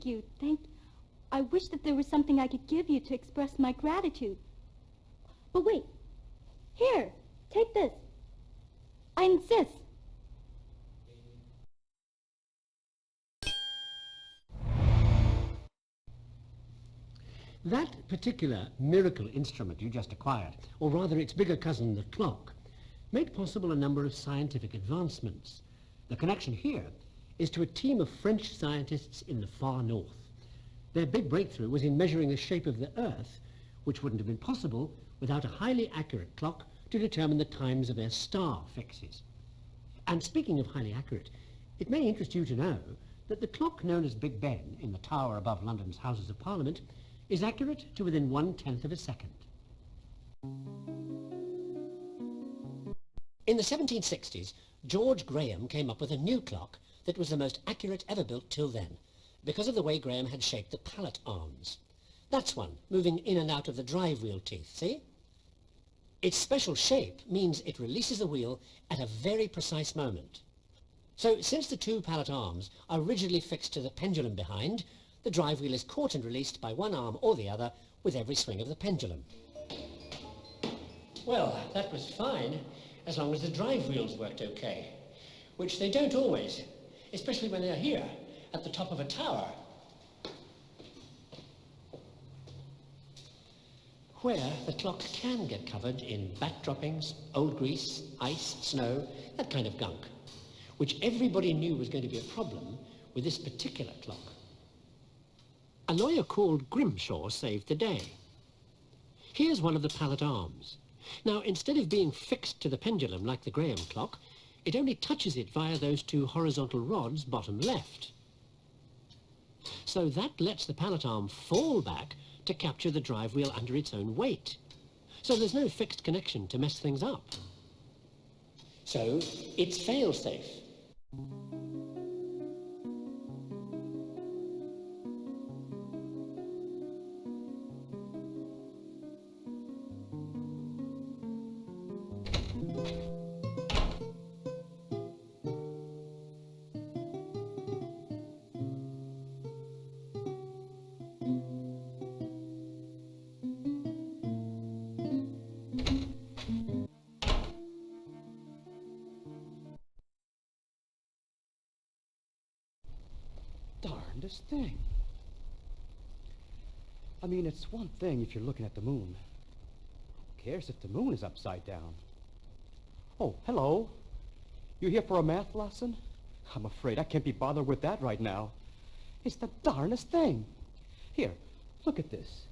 thank you. I wish that there was something I could give you to express my gratitude. But wait. Here, take this. I insist. That particular miracle instrument you just acquired, or rather its bigger cousin, the clock, made possible a number of scientific advancements. The connection here is to a team of French scientists in the far north. Their big breakthrough was in measuring the shape of the Earth, which wouldn't have been possible without a highly accurate clock to determine the times of their star fixes. And speaking of highly accurate, it may interest you to know that the clock known as Big Ben in the tower above London's Houses of Parliament is accurate to within 1/10 of a second. In the 1760s, George Graham came up with a new clock that was the most accurate ever built till then, because of the way Graham had shaped the pallet arms. That's one, moving in and out of the drive wheel teeth, see? Its special shape means it releases the wheel at a very precise moment. So, since the two pallet arms are rigidly fixed to the pendulum behind, the drive wheel is caught and released by one arm or the other with every swing of the pendulum. Well, that was fine, as long as the drive wheels worked okay, which they don't always, especially when they're here, at the top of a tower, where the clock can get covered in bat droppings, old grease, ice, snow, that kind of gunk, which everybody knew was going to be a problem with this particular clock. A lawyer called Grimshaw saved the day. Here's one of the pallet arms. Now, instead of being fixed to the pendulum like the Graham clock, it only touches it via those two horizontal rods bottom left. So that lets the pallet arm fall back to capture the drive wheel under its own weight. So there's no fixed connection to mess things up. So it's fail-safe. Darndest thing. I mean, it's one thing if you're looking at the moon. Who cares if the moon is upside down? Oh, hello. You here for a math lesson? I'm afraid I can't be bothered with that right now. It's the darndest thing. Here, look at this.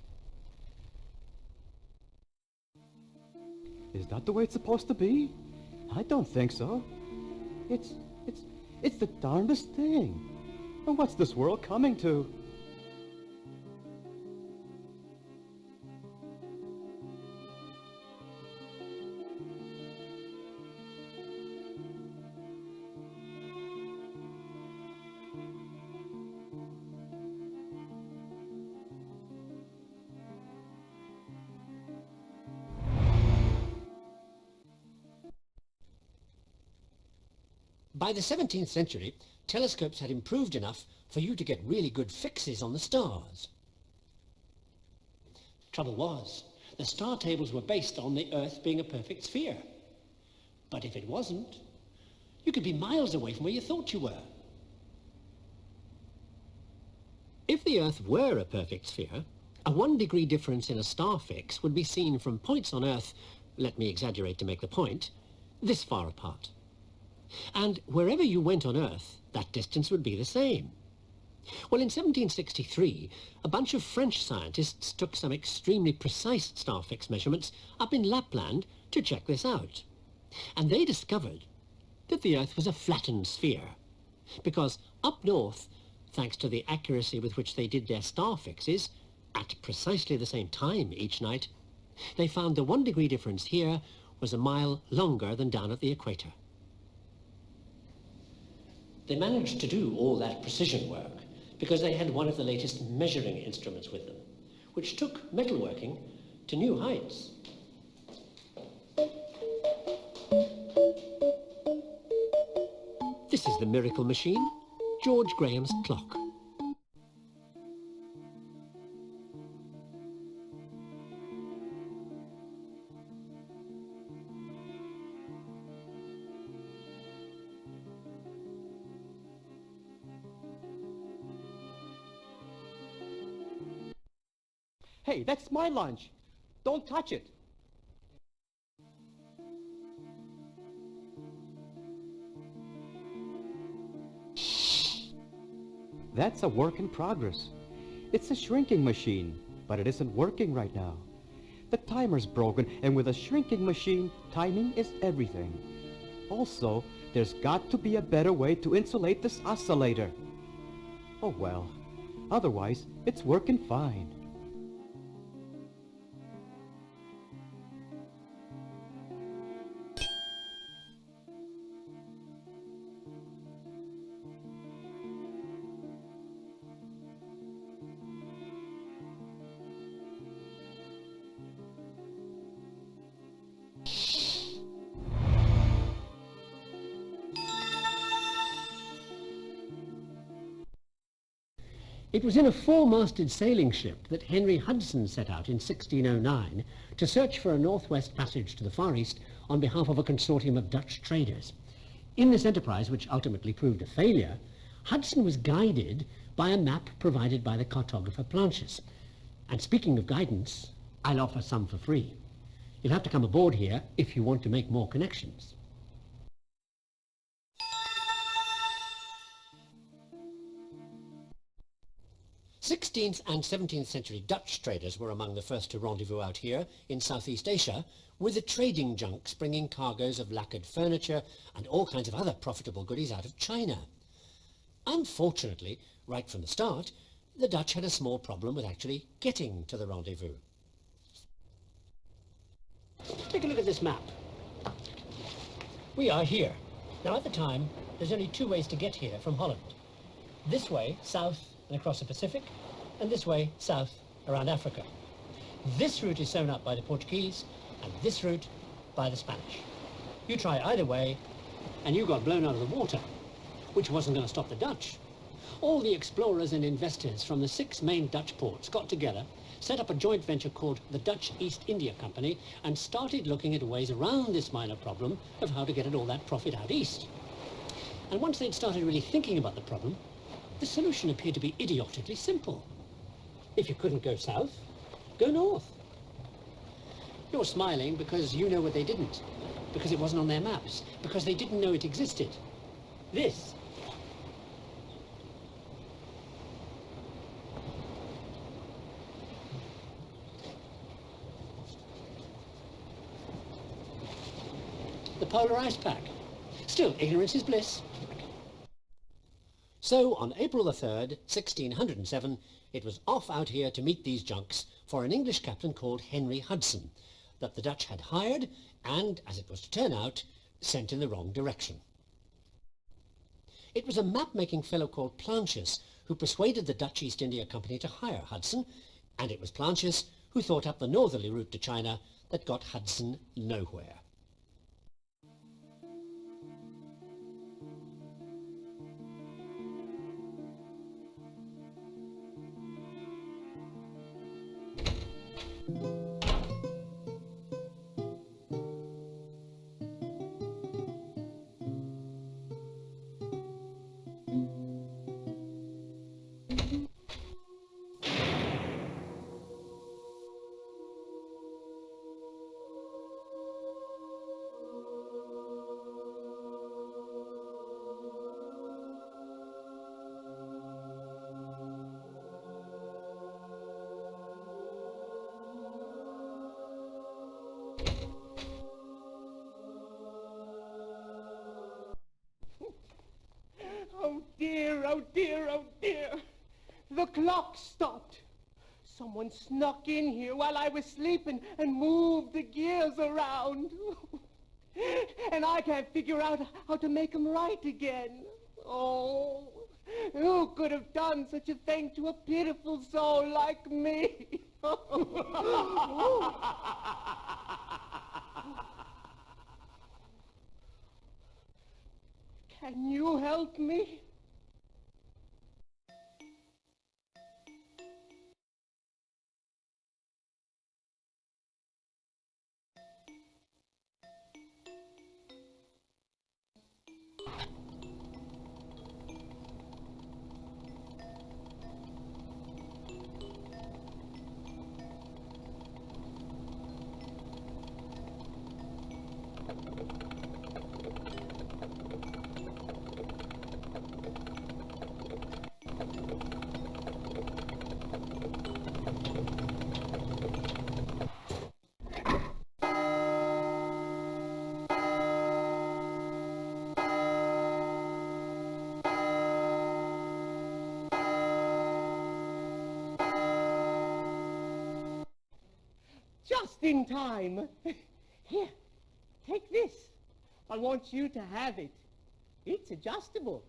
Is that the way it's supposed to be? I don't think so. It's the darndest thing. And what's this world coming to? By the 17th century, telescopes had improved enough for you to get really good fixes on the stars. Trouble was, the star tables were based on the Earth being a perfect sphere. But if it wasn't, you could be miles away from where you thought you were. If the Earth were a perfect sphere, a 1-degree difference in a star fix would be seen from points on Earth, let me exaggerate to make the point, this far apart. And wherever you went on Earth, that distance would be the same. Well, in 1763, a bunch of French scientists took some extremely precise star fix measurements up in Lapland to check this out. And they discovered that the Earth was a flattened sphere, because up north, thanks to the accuracy with which they did their star fixes, at precisely the same time each night, they found the 1-degree difference here was a mile longer than down at the equator. They managed to do all that precision work because they had one of the latest measuring instruments with them, which took metalworking to new heights. This is the miracle machine, George Graham's clock. Hey, that's my lunch. Don't touch it. That's a work in progress. It's a shrinking machine, but it isn't working right now. The timer's broken, and with a shrinking machine, timing is everything. Also, there's got to be a better way to insulate this oscillator. Oh well, otherwise, it's working fine. It was in a four-masted sailing ship that Henry Hudson set out in 1609 to search for a northwest passage to the Far East on behalf of a consortium of Dutch traders. In this enterprise, which ultimately proved a failure, Hudson was guided by a map provided by the cartographer Planches. And speaking of guidance, I'll offer some for free. You'll have to come aboard here if you want to make more connections. 16th and 17th century Dutch traders were among the first to rendezvous out here in Southeast Asia, with the trading junks bringing cargoes of lacquered furniture and all kinds of other profitable goodies out of China. Unfortunately, right from the start, the Dutch had a small problem with actually getting to the rendezvous. Take a look at this map. We are here. Now at the time, there's only two ways to get here from Holland. This way, south and across the Pacific, and this way, south, around Africa. This route is sewn up by the Portuguese, and this route by the Spanish. You try either way, and you got blown out of the water, which wasn't going to stop the Dutch. All the explorers and investors from the 6 main Dutch ports got together, set up a joint venture called the Dutch East India Company, and started looking at ways around this minor problem of how to get all that profit out east. And once they'd started really thinking about the problem, the solution appeared to be idiotically simple. If you couldn't go south, go north. You're smiling because you know what they didn't, because it wasn't on their maps, because they didn't know it existed. This. The polar ice pack. Still, ignorance is bliss. So, on April the 3rd, 1607, it was off out here to meet these junks for an English captain called Henry Hudson, that the Dutch had hired and, as it was to turn out, sent in the wrong direction. It was a map-making fellow called Planches who persuaded the Dutch East India Company to hire Hudson, and it was Planches who thought up the northerly route to China that got Hudson nowhere. Oh dear, oh dear, oh dear. The clock stopped. Someone snuck in here while I was sleeping and moved the gears around. And I can't figure out how to make them right again. Oh, who could have done such a thing to a pitiful soul like me? Can you help me? Just in time. Here, take this. I want you to have it. It's adjustable.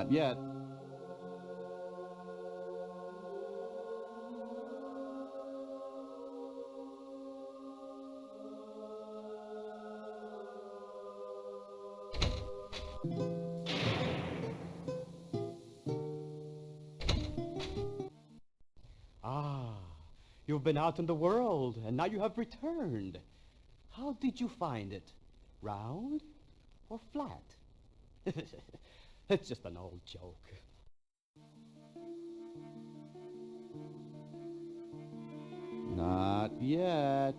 Not yet. Ah, you've been out in the world, and now you have returned. How did you find it? Round or flat? It's just an old joke. Not yet.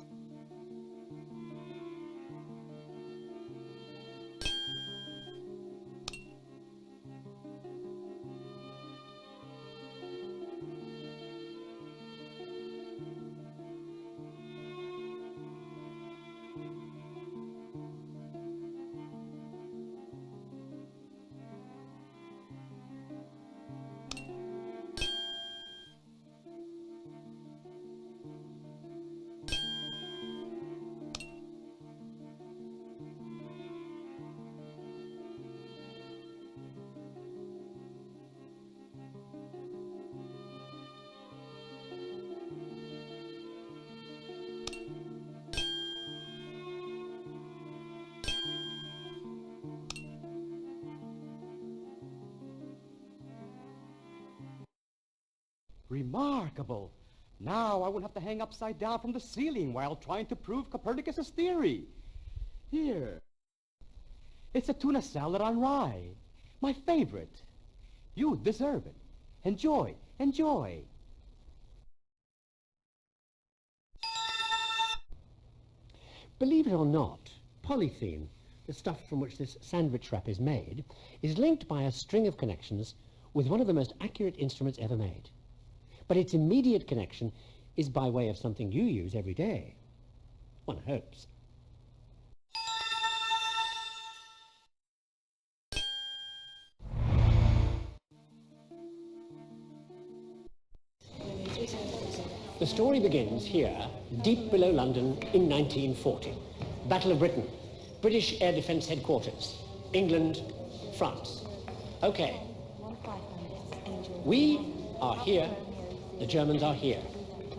Remarkable. Now I won't have to hang upside down from the ceiling while trying to prove Copernicus's theory. Here. It's a tuna salad on rye. My favorite. You deserve it. Enjoy. Enjoy. Believe it or not, polythene, the stuff from which this sandwich wrap is made, is linked by a string of connections with one of the most accurate instruments ever made. But its immediate connection is by way of something you use every day. One hopes. The story begins here, deep below London, in 1940. Battle of Britain, British Air Defence Headquarters, England, France. Okay. We are here, the Germans are here.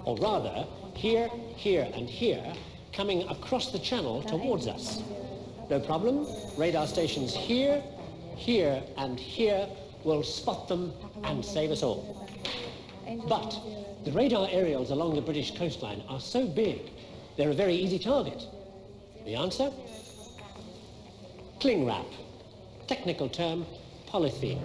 Or rather, here, here, and here, coming across the channel towards us. No problem, radar stations here, here, and here will spot them and save us all. But the radar aerials along the British coastline are so big, they're a very easy target. The answer? Cling wrap. Technical term, polythene.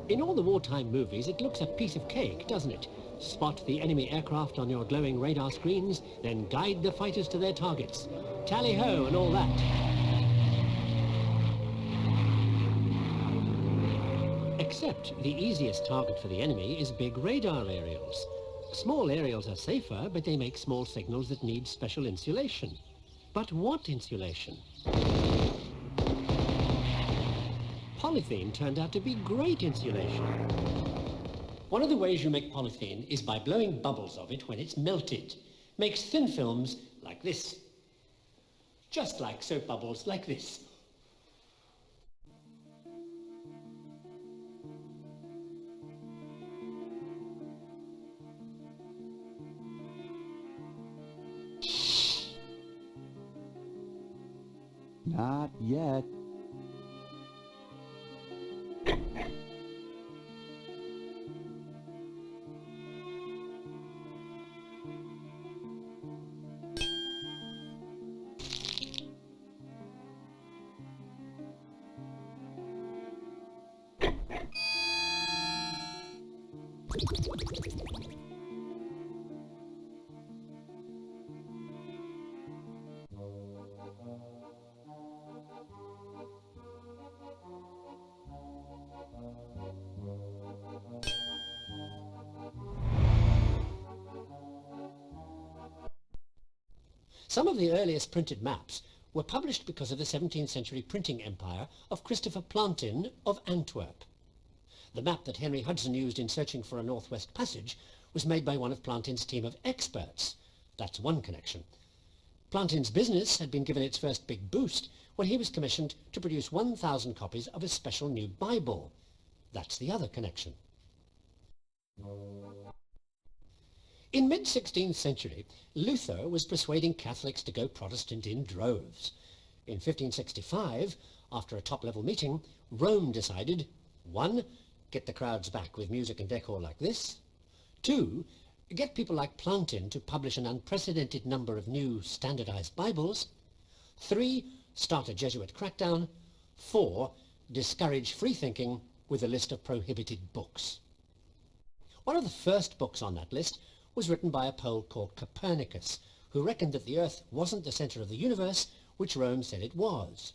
In all the wartime movies, it looks a piece of cake, doesn't it? Spot the enemy aircraft on your glowing radar screens, then guide the fighters to their targets. Tally-ho and all that. Except the easiest target for the enemy is big radar aerials. Small aerials are safer, but they make small signals that need special insulation. But what insulation? Polythene turned out to be great insulation. One of the ways you make polythene is by blowing bubbles of it when it's melted. Makes thin films like this. Just like soap bubbles like this. Not yet. Some of the earliest printed maps were published because of the 17th century printing empire of Christopher Plantin of Antwerp. The map that Henry Hudson used in searching for a northwest passage was made by one of Plantin's team of experts. That's one connection. Plantin's business had been given its first big boost when he was commissioned to produce 1,000 copies of a special new Bible. That's the other connection. In mid-16th century, Luther was persuading Catholics to go Protestant in droves. In 1565, after a top-level meeting, Rome decided, 1, get the crowds back with music and decor like this. 2, get people like Plantin to publish an unprecedented number of new standardized Bibles. 3, start a Jesuit crackdown. 4, discourage free thinking with a list of prohibited books. One of the first books on that list was written by a Pole called Copernicus, who reckoned that the Earth wasn't the center of the universe, which Rome said it was.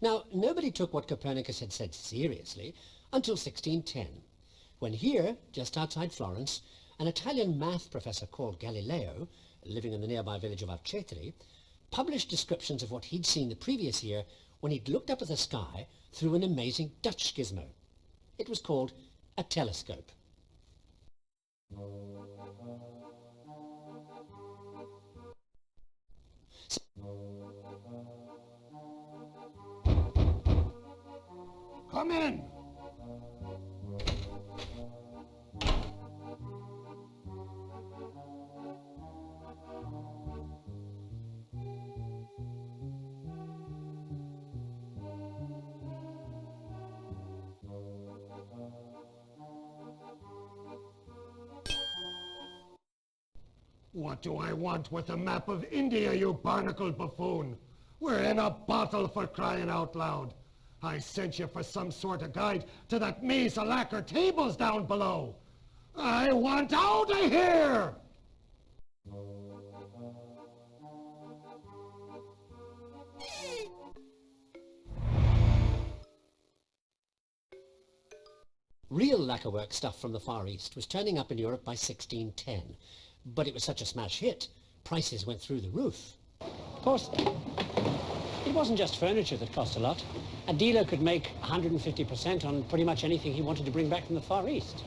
Now, nobody took what Copernicus had said seriously until 1610, when here, just outside Florence, an Italian math professor called Galileo, living in the nearby village of Arcetri, published descriptions of what he'd seen the previous year when he'd looked up at the sky through an amazing Dutch gizmo. It was called a telescope. Come in. What do I want with a map of India, you barnacled buffoon? We're in a bottle, for crying out loud. I sent you for some sort of guide to that maze of lacquer tables down below. I want out of here! Real lacquerwork stuff from the Far East was turning up in Europe by 1610, but it was such a smash hit, prices went through the roof. Of course, it wasn't just furniture that cost a lot. A dealer could make 150% on pretty much anything he wanted to bring back from the Far East.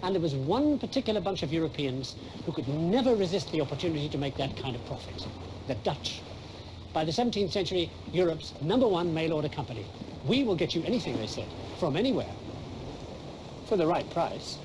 And there was one particular bunch of Europeans who could never resist the opportunity to make that kind of profit: the Dutch. By the 17th century, Europe's #1 mail-order company. We will get you anything, they said, from anywhere, for the right price.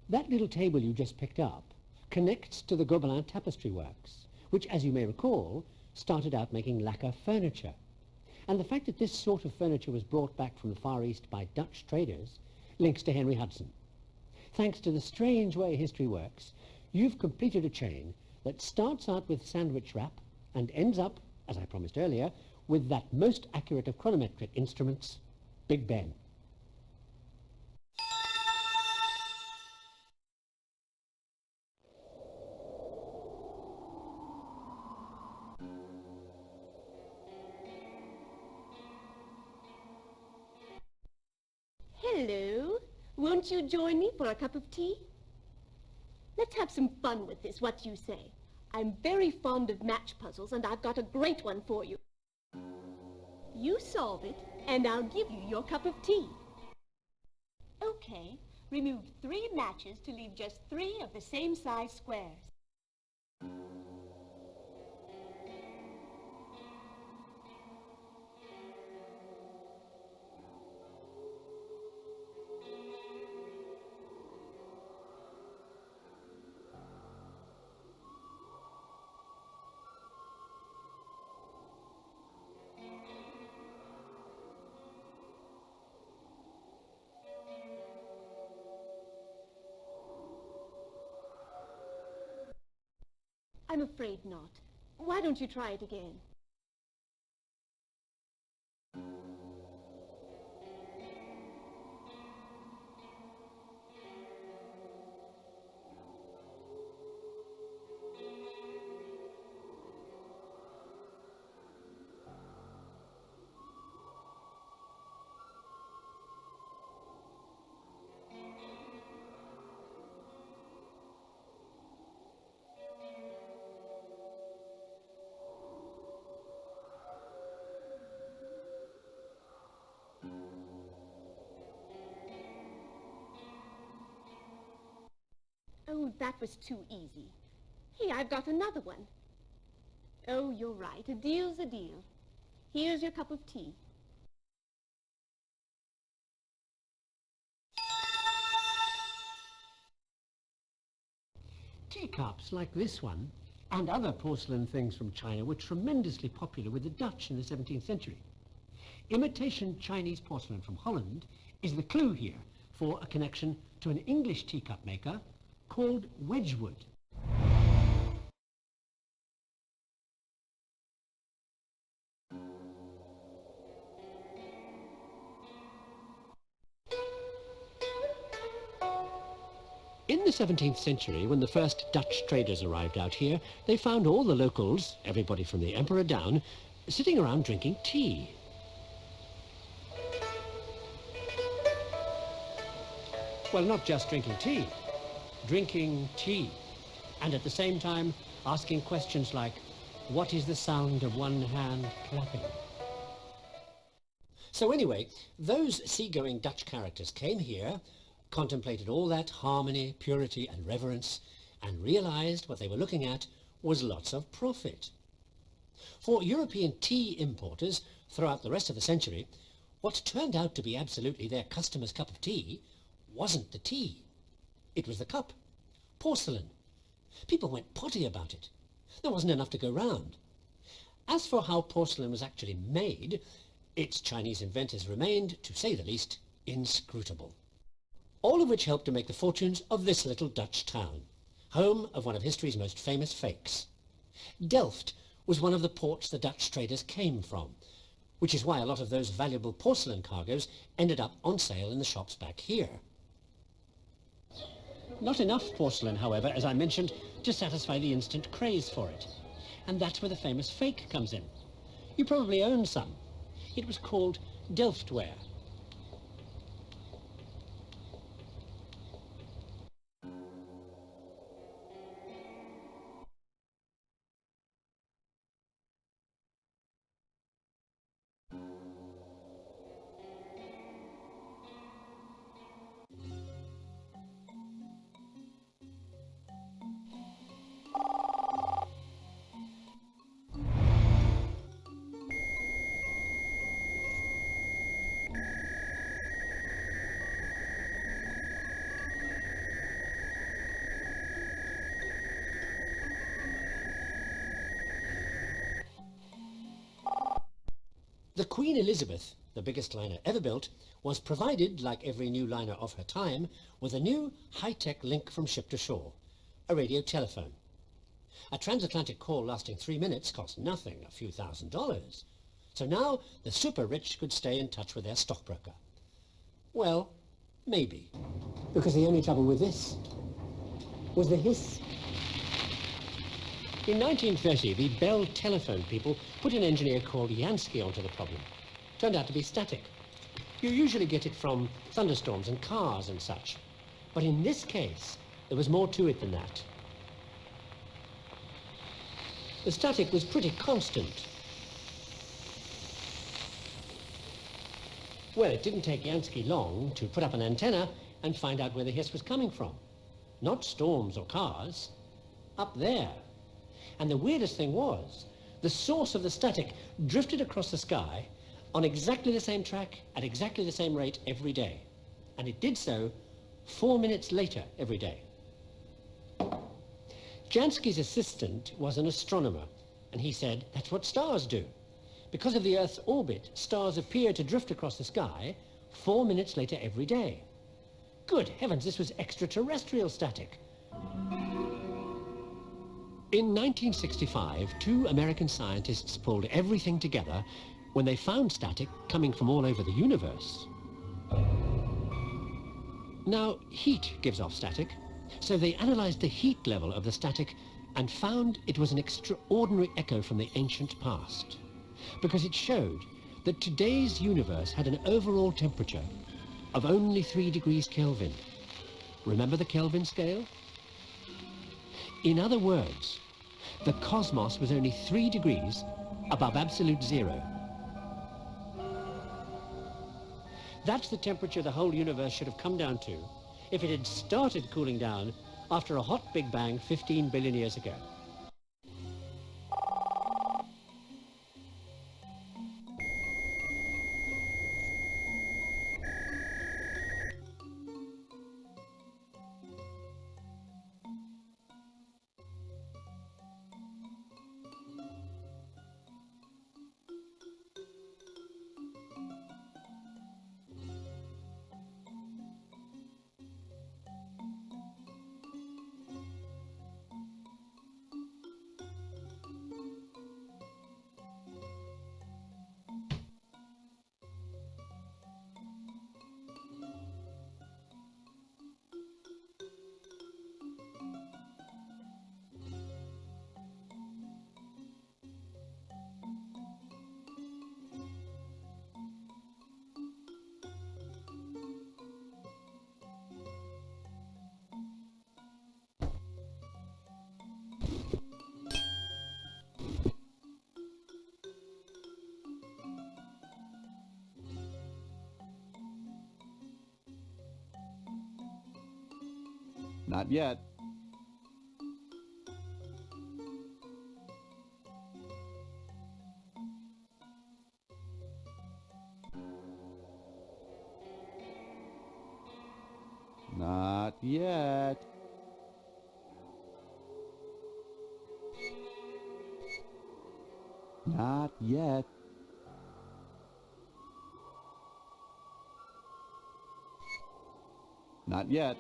That little table you just picked up connects to the Gobelin tapestry works, which, as you may recall, started out making lacquer furniture. And the fact that this sort of furniture was brought back from the Far East by Dutch traders links to Henry Hudson. Thanks to the strange way history works, you've completed a chain that starts out with sandwich wrap and ends up, as I promised earlier, with that most accurate of chronometric instruments, Big Ben. Hello. Won't you join me for a cup of tea? Let's have some fun with this. What do you say? I'm very fond of match puzzles, and I've got a great one for you. You solve it, and I'll give you your cup of tea. Okay. Remove 3 matches to leave just 3 of the same size squares. I'm afraid not. Why don't you try it again? Oh, that was too easy. Hey, I've got another one. Oh, you're right. A deal's a deal. Here's your cup of tea. Teacups like this one and other porcelain things from China were tremendously popular with the Dutch in the 17th century. Imitation Chinese porcelain from Holland is the clue here for a connection to an English teacup maker called Wedgwood. In the 17th century, when the first Dutch traders arrived out here, they found all the locals, everybody from the emperor down, sitting around drinking tea. Well, not just drinking tea. Drinking tea. And at the same time, asking questions like, what is the sound of one hand clapping? So anyway, those seagoing Dutch characters came here, contemplated all that harmony, purity and reverence, and realized what they were looking at was lots of profit. For European tea importers throughout the rest of the century, what turned out to be absolutely their customer's cup of tea wasn't the tea. It was the cup. Porcelain. People went potty about it. There wasn't enough to go round. As for how porcelain was actually made, its Chinese inventors remained, to say the least, inscrutable. All of which helped to make the fortunes of this little Dutch town, home of one of history's most famous fakes. Delft was one of the ports the Dutch traders came from, which is why a lot of those valuable porcelain cargoes ended up on sale in the shops back here. Not enough porcelain, however, as I mentioned, to satisfy the instant craze for it. And that's where the famous fake comes in. You probably own some. It was called Delftware. The Queen Elizabeth, the biggest liner ever built, was provided, like every new liner of her time, with a new high-tech link from ship to shore, a radio telephone. A transatlantic call lasting 3 minutes cost nothing, a few $1,000s. So now the super-rich could stay in touch with their stockbroker. Well, maybe. Because the only trouble with this was the hiss. In 1930, the Bell telephone people put an engineer called Jansky onto the problem. Turned out to be static. You usually get it from thunderstorms and cars and such. But in this case, there was more to it than that. The static was pretty constant. Well, it didn't take Jansky long to put up an antenna and find out where the hiss was coming from. Not storms or cars. Up there. And the weirdest thing was, the source of the static drifted across the sky on exactly the same track at exactly the same rate every day. And it did so 4 minutes later every day. Jansky's assistant was an astronomer, and he said that's what stars do. Because of the Earth's orbit, stars appear to drift across the sky 4 minutes later every day. Good heavens, this was extraterrestrial static. In 1965, 2 American scientists pulled everything together when they found static coming from all over the universe. Now, heat gives off static, so they analyzed the heat level of the static and found it was an extraordinary echo from the ancient past, because it showed that today's universe had an overall temperature of only 3 degrees Kelvin. Remember the Kelvin scale? In other words, the cosmos was only 3 degrees above absolute zero. That's the temperature the whole universe should have come down to if it had started cooling down after a hot Big Bang 15 billion years ago. Not yet. Not yet. Not yet. Not yet.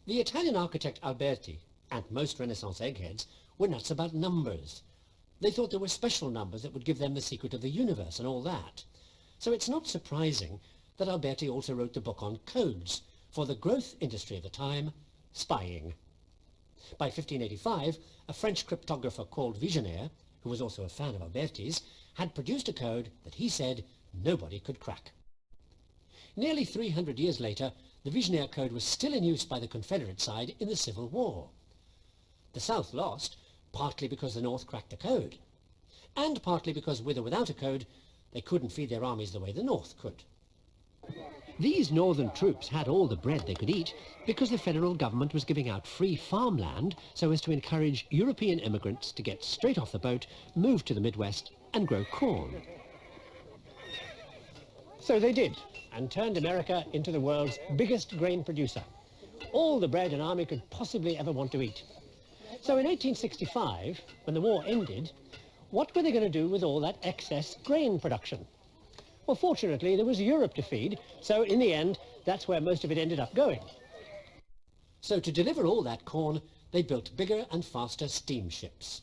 The Italian architect Alberti, and most Renaissance eggheads, were nuts about numbers. They thought there were special numbers that would give them the secret of the universe and all that. So it's not surprising that Alberti also wrote the book on codes for the growth industry of the time, spying. By 1585, a French cryptographer called Vigenère, who was also a fan of Alberti's, had produced a code that he said nobody could crack. Nearly 300 years later, the Vigenère Code was still in use by the Confederate side in the Civil War. The South lost, partly because the North cracked the code, and partly because with or without a code, they couldn't feed their armies the way the North could. These northern troops had all the bread they could eat because the federal government was giving out free farmland so as to encourage European immigrants to get straight off the boat, move to the Midwest, and grow corn. So they did, and turned America into the world's biggest grain producer. All the bread an army could possibly ever want to eat. So in 1865, when the war ended, what were they going to do with all that excess grain production? Well, fortunately, there was Europe to feed, so in the end, that's where most of it ended up going. So to deliver all that corn, they built bigger and faster steamships.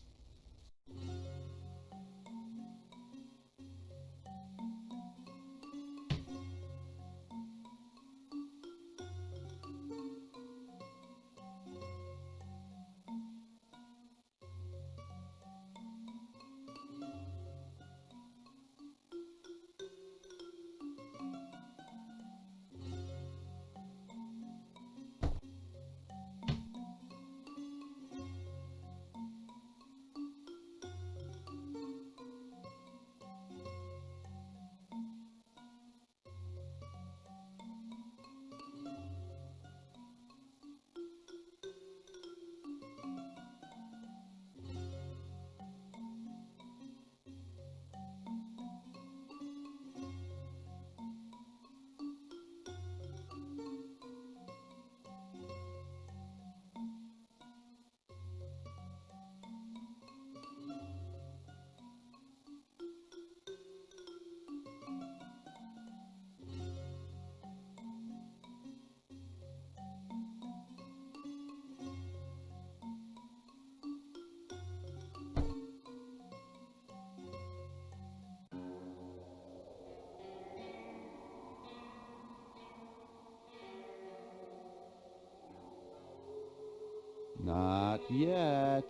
Not yet.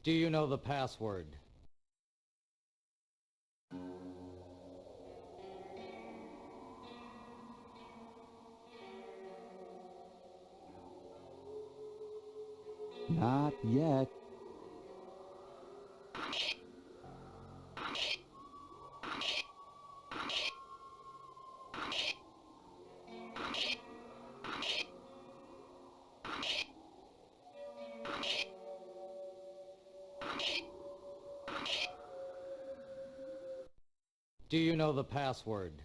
Do you know the password? Not yet. Do you know the password?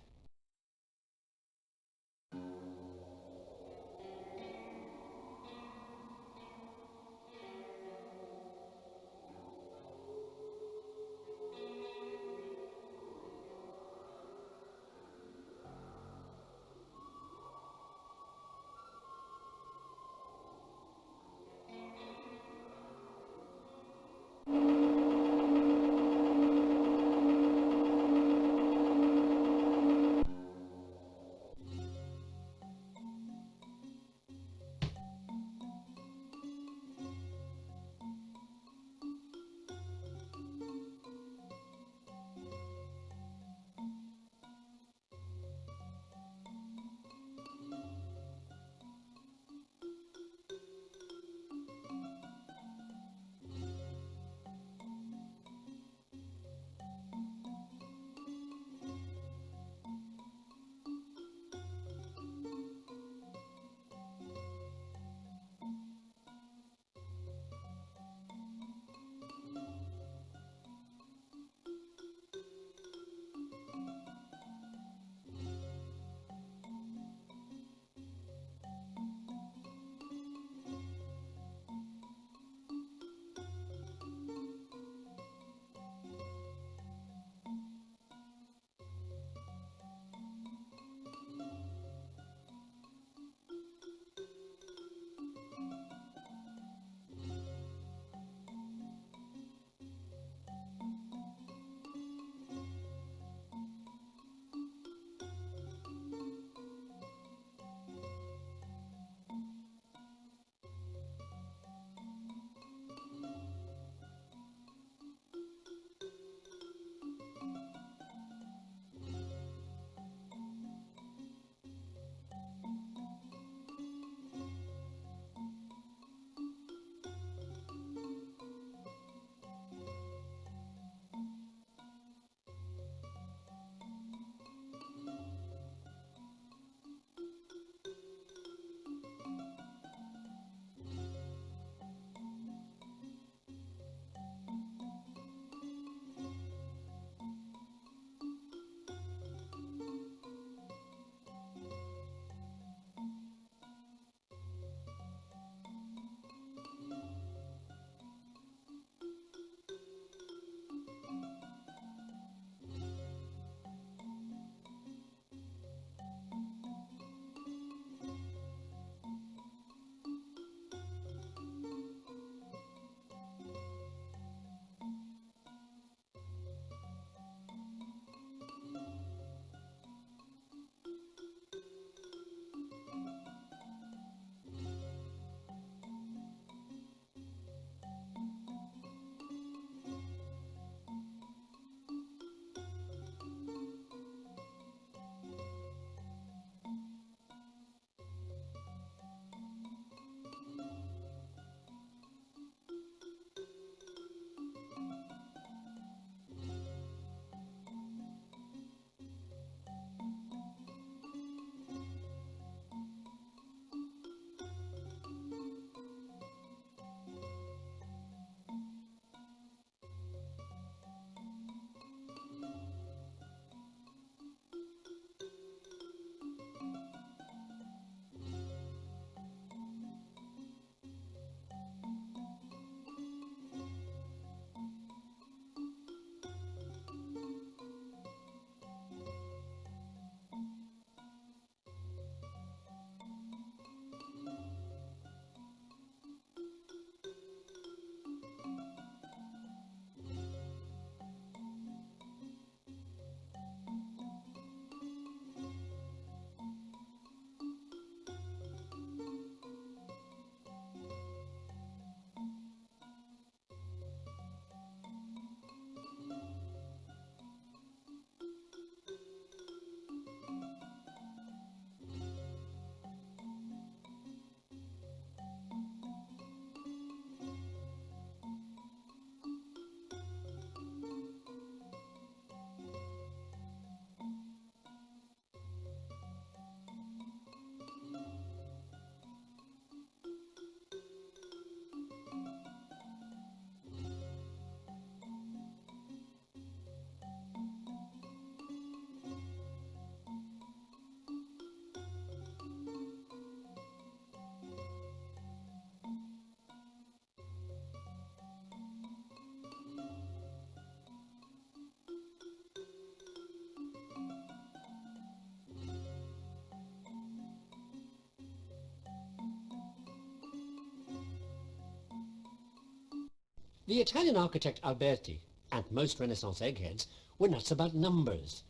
The Italian architect Alberti and most Renaissance eggheads were nuts about numbers.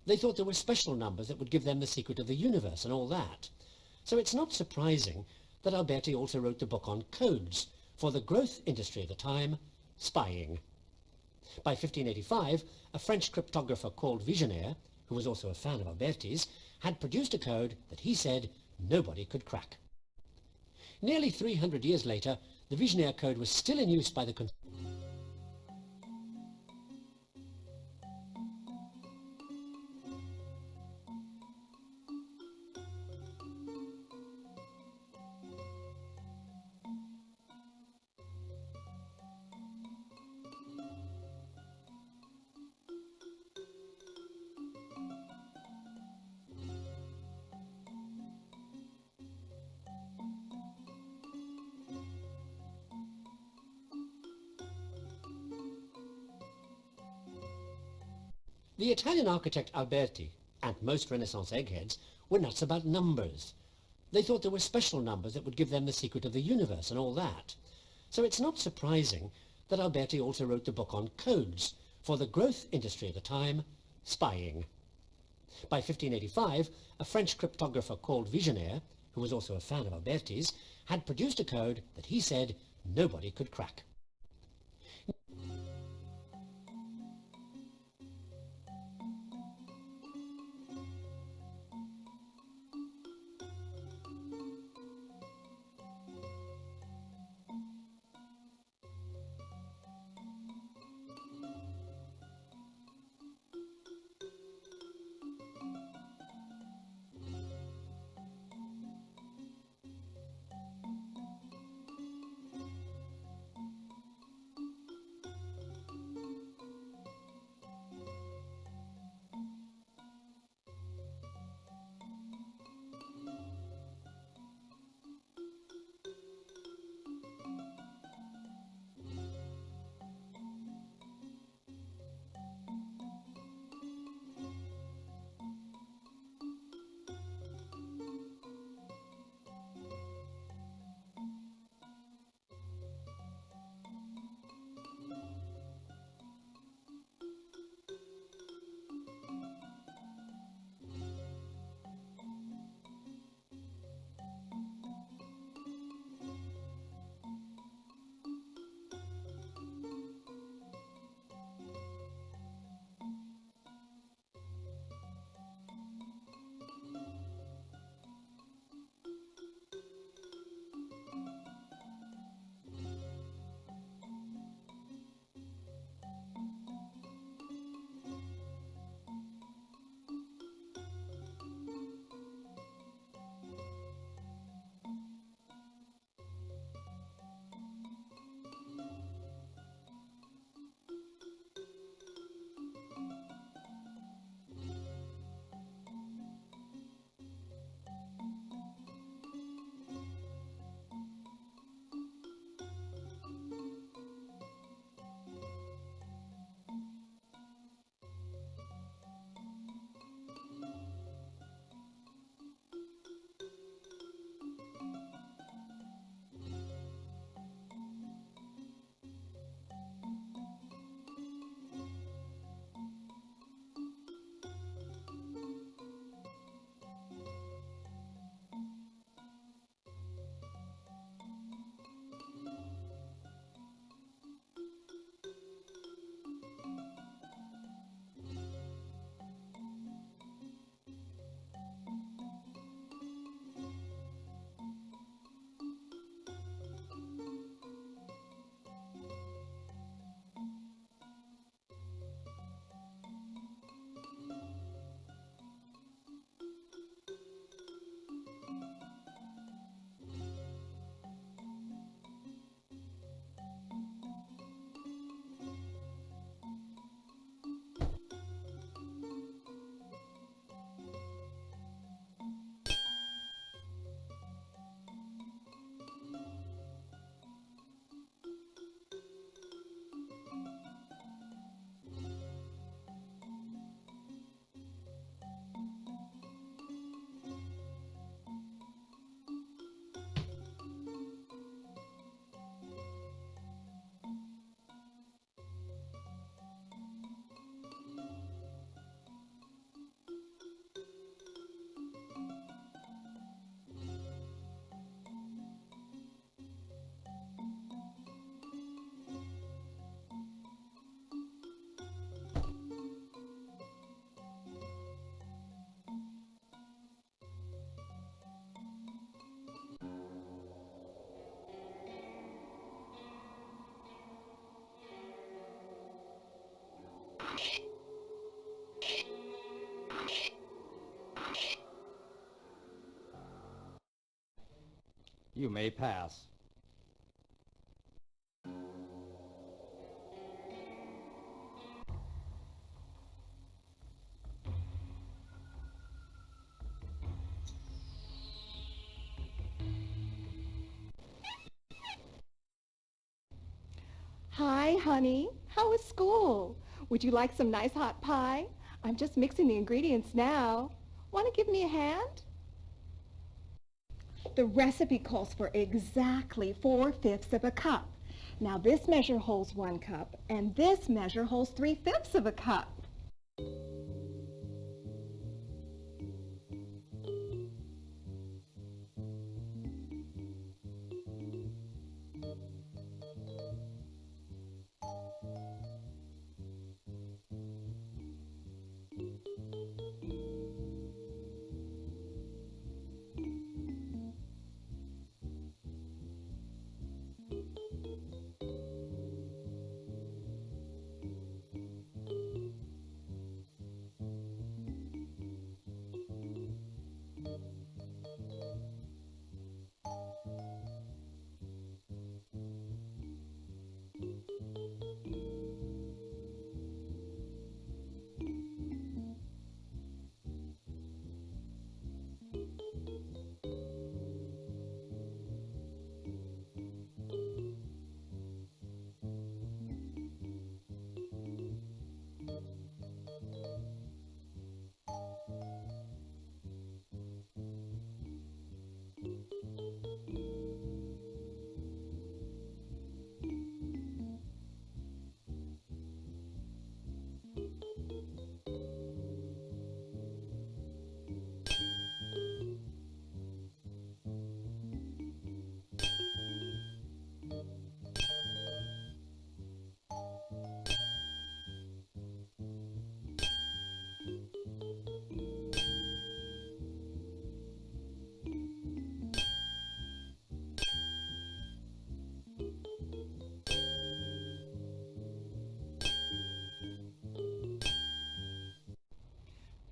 They thought there were special numbers that would give them the secret of the universe and all that. So it's not surprising that Alberti also wrote the book on codes for the growth industry of the time, spying. By 1585, a French cryptographer called Vigenère, who was also a fan of Alberti's, had produced a code that he said nobody could crack. Nearly 300 years later, the Vigenère code was still in use by the The Italian architect Alberti and most Renaissance eggheads were nuts about numbers. They thought there were special numbers that would give them the secret of the universe and all that. So it's not surprising that Alberti also wrote the book on codes for the growth industry of the time, spying. By 1585, a French cryptographer called Vigenère, who was also a fan of Alberti's, had produced a code that he said nobody could crack. You may pass. Hi, honey. How was school? Would you like some nice hot pie? I'm just mixing the ingredients now. Want to give me a hand? The recipe calls for exactly 4/5 of a cup. Now this measure holds 1 cup, and this measure holds 3/5 of a cup.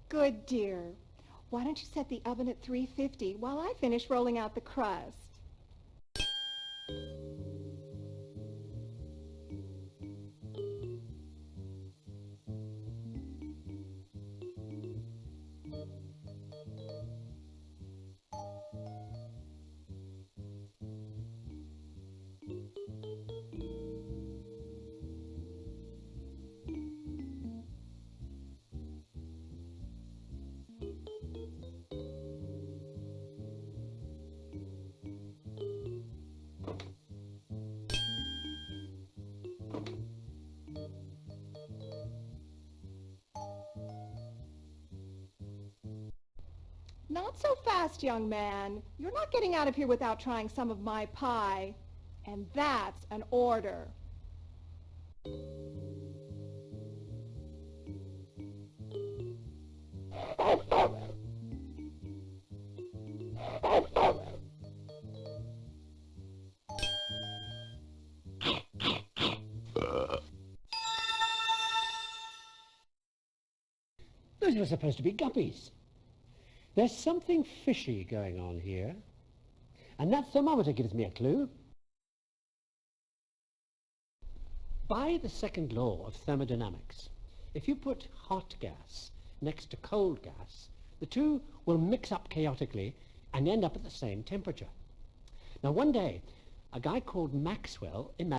Good dear. Why don't you set the oven at 350 while I finish rolling out the crust? Not so fast, young man. You're not getting out of here without trying some of my pie. And that's an order. Those were supposed to be guppies. There's something fishy going on here. And that thermometer gives me a clue. By the second law of thermodynamics, if you put hot gas next to cold gas, the two will mix up chaotically and end up at the same temperature. Now, one day, a guy called Maxwell imagined